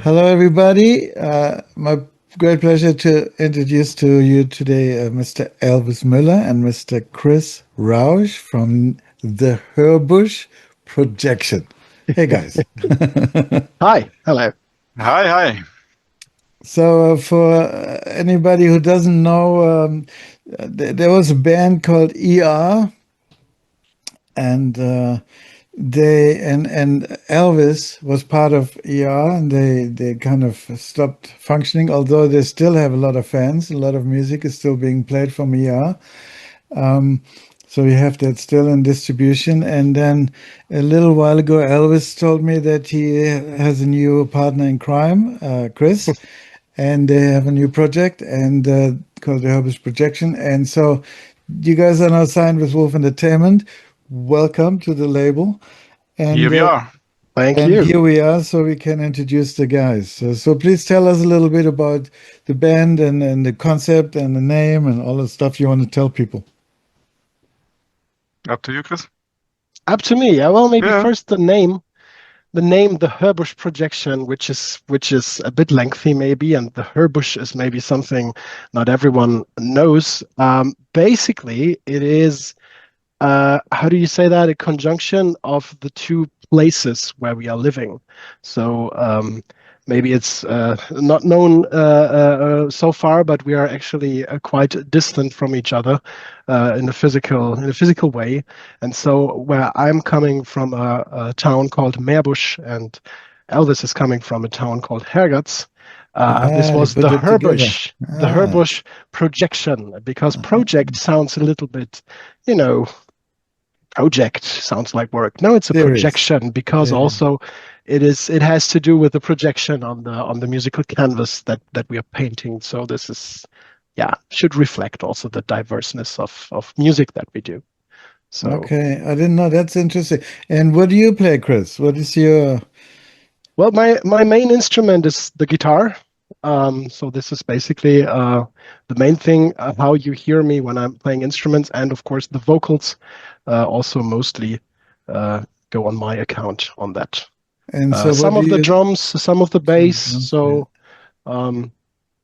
Hello, everybody. My great pleasure to introduce to you today Mr. Elvis Müller and Mr. Chris Rausch from the Herbush Projection. Hey, guys. Hi. Hello. Hi, hi. So, for anybody who doesn't know, there was a band called and and Elvis was part of and they kind of stopped functioning, although they still have a lot of fans. A lot of music is still being played from so we have that still in distribution. And then a little while ago, Elvis told me that he has a new partner in crime, Chris, and they have a new project and called the Herbush Projection. And so you guys are now signed with Wolf Entertainment. Welcome to the label. And here we are. Thank you. Here we are, so we can introduce the guys. So please tell us a little bit about the band and the concept and the name and all the stuff you want to tell people. Up to you, Chris. Up to me. Well, maybe first the name. The name, the Herbush Projection, which is a bit lengthy maybe, and the Herbush is maybe something not everyone knows. Basically, it is how do you say that? A conjunction of the two places where we are living. So maybe it's not known so far, but we are actually quite distant from each other in a physical way. And so where I'm coming from a town called Meerbusch, and Elvis is coming from a town called Herguts. This was the Herbush, the Herbush Projection, because project sounds a little bit, project sounds like work. No, it's a projection because also it has to do with the projection on the musical canvas that we are painting. So this is should reflect also the diverseness of music that we do. So okay, I didn't know. That's interesting. And what do you play, Chris? What is your Well, my main instrument is the guitar. So this is basically the main thing, how you hear me when I'm playing instruments, and of course the vocals also mostly go on my account on that. And so some of the drums, some of the bass. So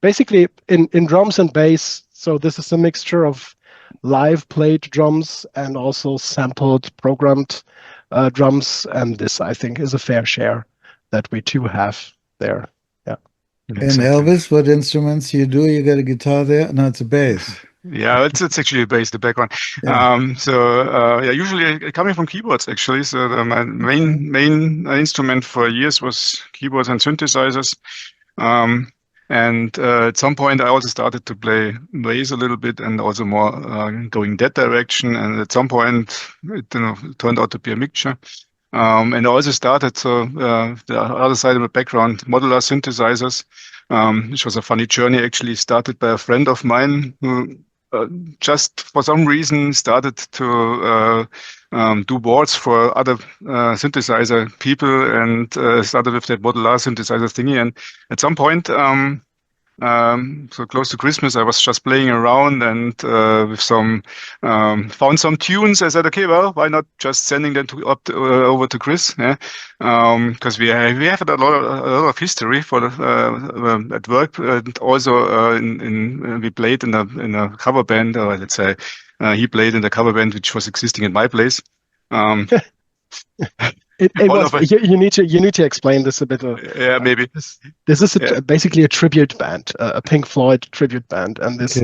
basically in drums and bass, so this is a mixture of live played drums and also sampled, programmed drums, and this I think is a fair share that we too have there. And Elvis, what instruments you do? You got a guitar there? No, it's a bass. Yeah, it's actually a bass, the background. Usually coming from keyboards actually. So my main instrument for years was keyboards and synthesizers. And at some point I also started to play bass a little bit and also more going that direction. And at some point it turned out to be a mixture. And I also started the other side of the background, modular synthesizers, which was a funny journey actually, started by a friend of mine who just for some reason started to do boards for other synthesizer people and started with that modular synthesizer thingy. And at some point, so close to Christmas, I was just playing around and with some found some tunes. I said, okay, well, why not just sending them over to Chris? Yeah, because we have a lot of history for at work, and also we played in a cover band, or let's say he played in the cover band which was existing in my place. You need to explain this a bit. Yeah, maybe. This is basically a tribute band, a Pink Floyd tribute band, and this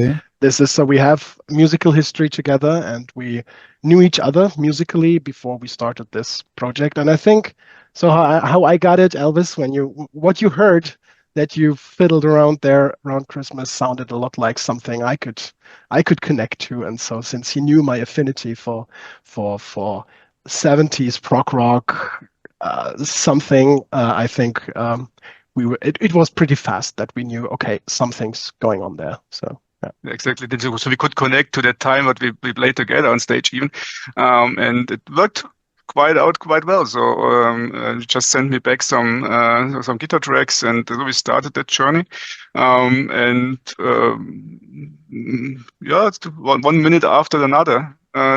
is so we have musical history together, and we knew each other musically before we started this project. And I think so. How I got it, Elvis, what you heard that you fiddled around there around Christmas sounded a lot like something I could connect to, and so since he knew my affinity for 70s prog rock, something. I think it was pretty fast that we knew, okay, something's going on there. So exactly. So we could connect to that time what we played together on stage even, and it worked quite well. So just sent me back some guitar tracks, and we started that journey. it's one minute after another,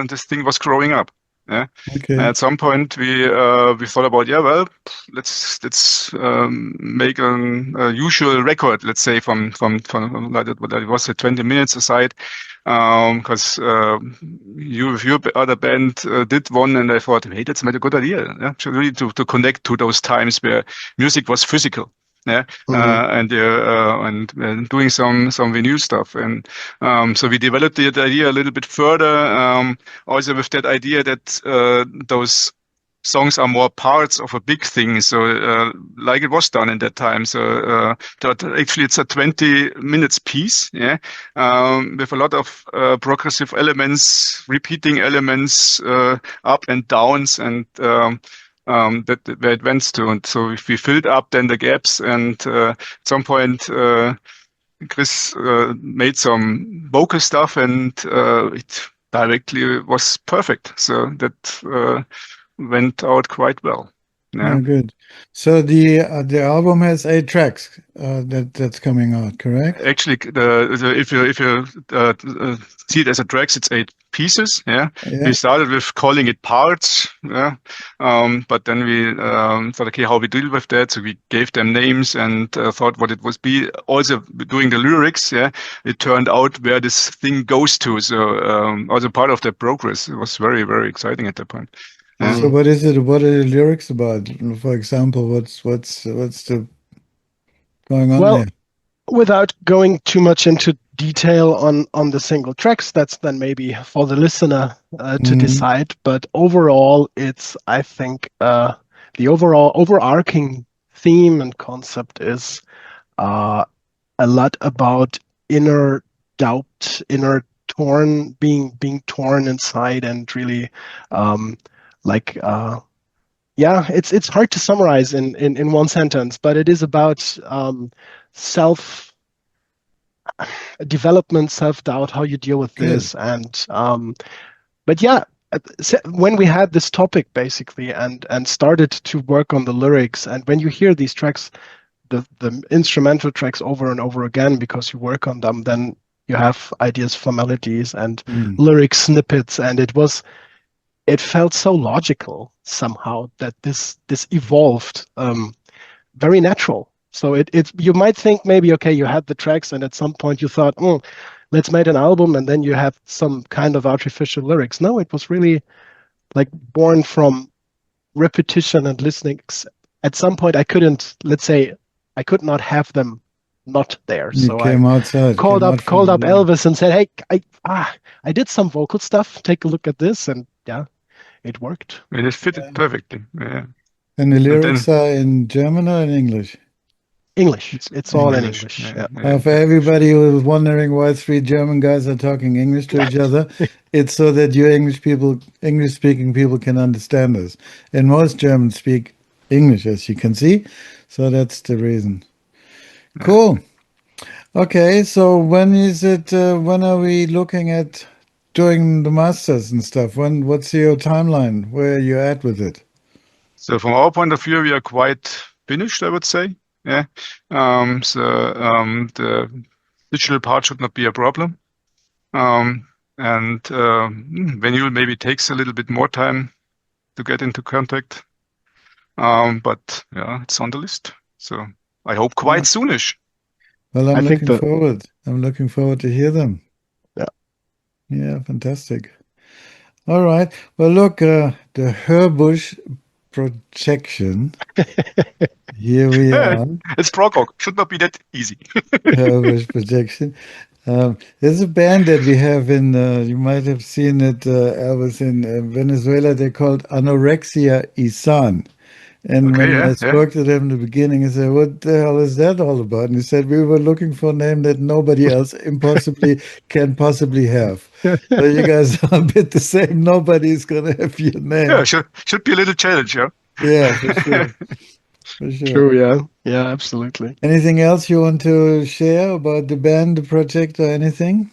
this thing was growing up. Yeah. Okay. At some point, we thought about, let's make a usual record, let's say from like what it was, 20 minutes aside, because your other band did one, and I thought, hey, that's not a good idea. Yeah, really to connect to those times where music was physical. Yeah, and doing some vinyl stuff, and so we developed the idea a little bit further. Also with that idea that those songs are more parts of a big thing, so like it was done in that time. So that actually it's a 20 minutes piece, yeah, with a lot of progressive elements, repeating elements, up and downs, and that where it went to. And so we filled up then the gaps, and at some point Chris made some vocal stuff, and it directly was perfect. So that went out quite well. Yeah. Oh, good. So the album has 8 tracks that's coming out, correct? Actually, if you see it as a tracks, it's 8 pieces. Yeah. We started with calling it parts. Yeah. But then we thought, okay, how we deal with that? So we gave them names and thought what it would be. Also doing the lyrics. Yeah. It turned out where this thing goes to. So also part of the progress. It was very, very exciting at that point. So what is it? What are the lyrics about? For example, what's the going on there? Without going too much into detail on the single tracks, that's then maybe for the listener to decide. But overall, it's, I think, the overall overarching theme and concept is a lot about inner doubt, inner being torn inside, and really it's hard to summarize in one sentence, but it is about self development, self-doubt, how you deal with this. And when we had this topic basically and started to work on the lyrics, and when you hear these tracks, the instrumental tracks over and over again, because you work on them, then you have ideas for melodies and lyric snippets, and it felt so logical somehow that this evolved very natural. So you might think maybe, okay, you had the tracks and at some point you thought, let's make an album, and then you have some kind of artificial lyrics. No, it was really like born from repetition and listening. At some point I could not have them not there. So I called up Elvis and said, hey, I did some vocal stuff. Take a look at this. And yeah, it worked. And it fitted perfectly. Yeah. And the lyrics are in German or in English? English. It's all in English. Yeah. For everybody who is wondering why 3 German guys are talking English to each other, it's so that you English-speaking people can understand us. And most Germans speak English, as you can see. So that's the reason. Cool. Okay, so when are we looking at doing the masters and stuff? What's your timeline? Where are you at with it? So from our point of view, we are quite finished, I would say. Yeah. The digital part should not be a problem. And vinyl maybe takes a little bit more time to get into contact. But yeah, it's on the list. So I hope quite soonish. Well, I'm looking forward to hear them. Yeah. Yeah, fantastic. All right. Well, look, the Herbush Projection. Here we are. It's prog rock. Should not be that easy. Herbush Projection. There's a band that we have in, you might have seen it, Elvis, in Venezuela. They're called Anorexia Isan. And when I spoke to them in the beginning, I said, what the hell is that all about? And he said, we were looking for a name that nobody else can possibly have. So you guys are a bit the same. Nobody's going to have your name. Yeah, should be a little challenge, yeah? Yeah, for sure. For sure. True, yeah. Yeah, absolutely. Anything else you want to share about the band, the project, or anything?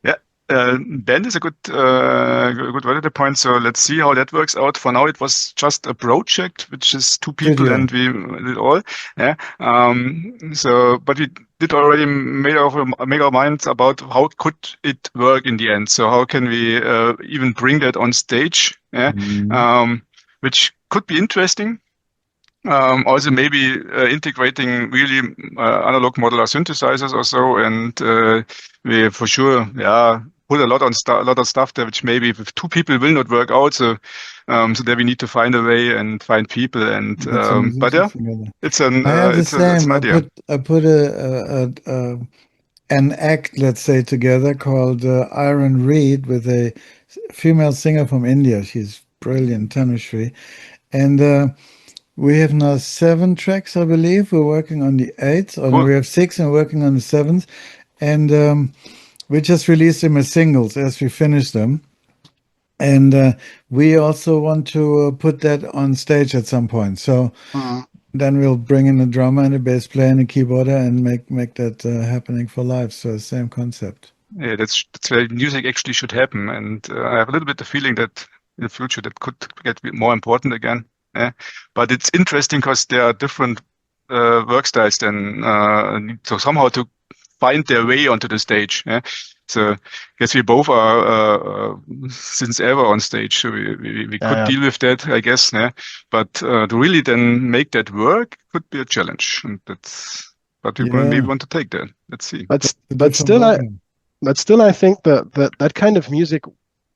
Yeah. band is a good word at the point. So let's see how that works out. For now, it was just a project, which is two people, and we did all. Yeah. But we did already make our minds about how could it work in the end. So how can we even bring that on stage? Yeah. Which could be interesting. Also maybe integrating really analog modular synthesizers or so, and we for sure put a lot of stuff there which maybe with two people will not work out. So there we need to find a way and find people, and but yeah, it's an idea. I put an act, let's say, together called Iron Reed with a female singer from India. She's brilliant, Tanushree, and we have now 7 tracks, I believe. We're working on the 8th, or we have 6 and working on the 7th. And we just released them as singles as we finish them. And we also want to put that on stage at some point. So then we'll bring in a drummer and a bass player and a keyboarder and make that happening for live. So same concept. Yeah, that's where music actually should happen. And I have a little bit the feeling that in the future that could get more important again. Yeah. But it's interesting because there are different work styles then so somehow to find their way onto the stage. Yeah. So I guess we both are since ever on stage, so we could deal with that, I guess. Yeah. But to really then make that work could be a challenge, and but we maybe want to take that. Let's see. But still, I think that kind of music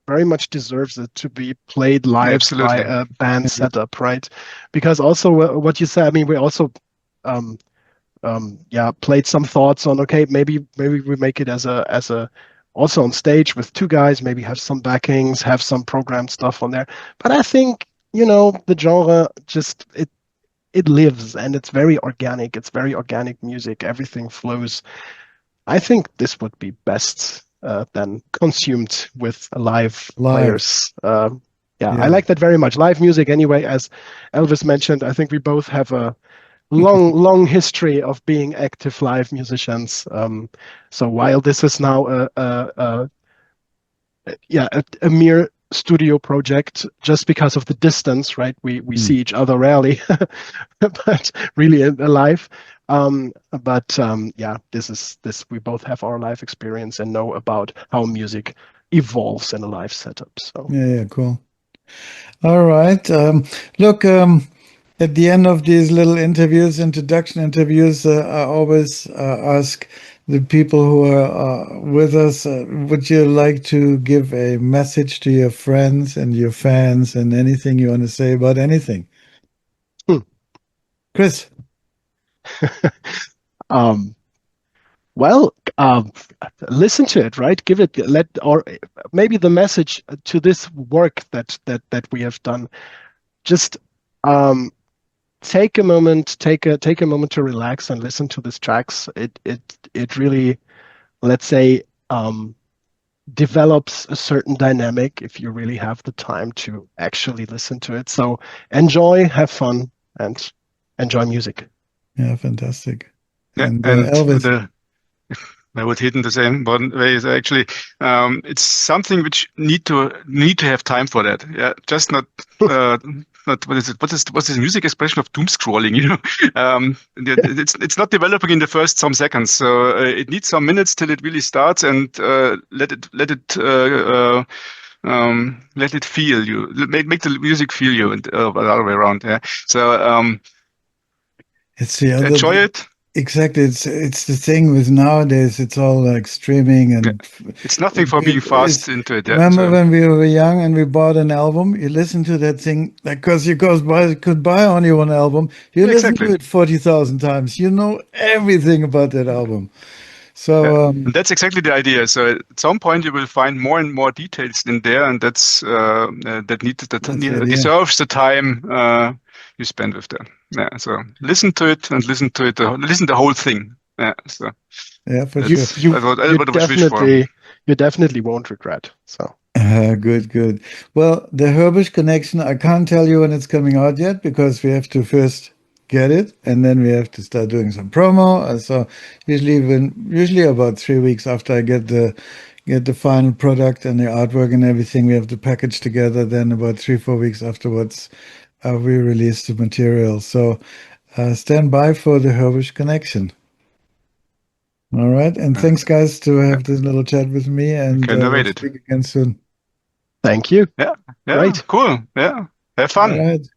very much deserves it to be played live by a band setup, right? Because also what you said, I mean, we also played some thoughts on, okay, maybe we make it as a also on stage with 2 guys, maybe have some backings, have some programmed stuff on there. But I think, the genre just it lives, and it's very organic. It's very organic music. Everything flows. I think this would be best than consumed with live players. I like that very much. Live music, anyway, as Elvis mentioned, I think we both have a long history of being active live musicians. So while this is now a mere studio project, just because of the distance, right? We see each other rarely, but really live. This we both have our life experience and know about how music evolves in a live setup. So cool. All right. Look, at the end of these little introduction interviews, I always ask the people who are with us, would you like to give a message to your friends and your fans and anything you want to say about anything? Chris? Listen to it, right? Give it, or maybe the message to this work that we have done. Just take a moment to relax and listen to these tracks. It really, let's say, develops a certain dynamic if you really have the time to actually listen to it. So enjoy, have fun, and enjoy music. Yeah, fantastic. Yeah, and Elvis. I would hit in the same way. Is actually, it's something which need to have time for that. Yeah, just not what is it? What's this music expression of doom scrolling? It's not developing in the first some seconds. So it needs some minutes till it really starts, and let it feel you. Make the music feel you, and the other way around. Yeah. So it's the other enjoy it. Exactly. It's the thing with nowadays, it's all like streaming, and it's nothing for being fast into it. Remember when we were young and we bought an album, you listen to that thing, because you could buy only one album. You listen to it 40,000 times. You know everything about that album. So and that's exactly the idea. So at some point you will find more and more details in there, and that's deserves the time you spend with them. Yeah, so listen to it, listen the whole thing. Yeah, so for sure. You definitely won't regret. So good. Well, the Herbush connection, I can't tell you when it's coming out yet, because we have to first get it, and then we have to start doing some promo. So usually about 3 weeks after I get the get the final product and the artwork and everything. We have the package together. Then about 3-4 weeks afterwards, we release the material. So stand by for the Herbush connection. All right. And thanks, guys, to have this little chat with me. And we'll speak again soon. Thank you. Yeah. Great. Cool. Yeah. Have fun. All right.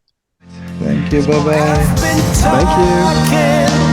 Thank you. Bye-bye. Thank you.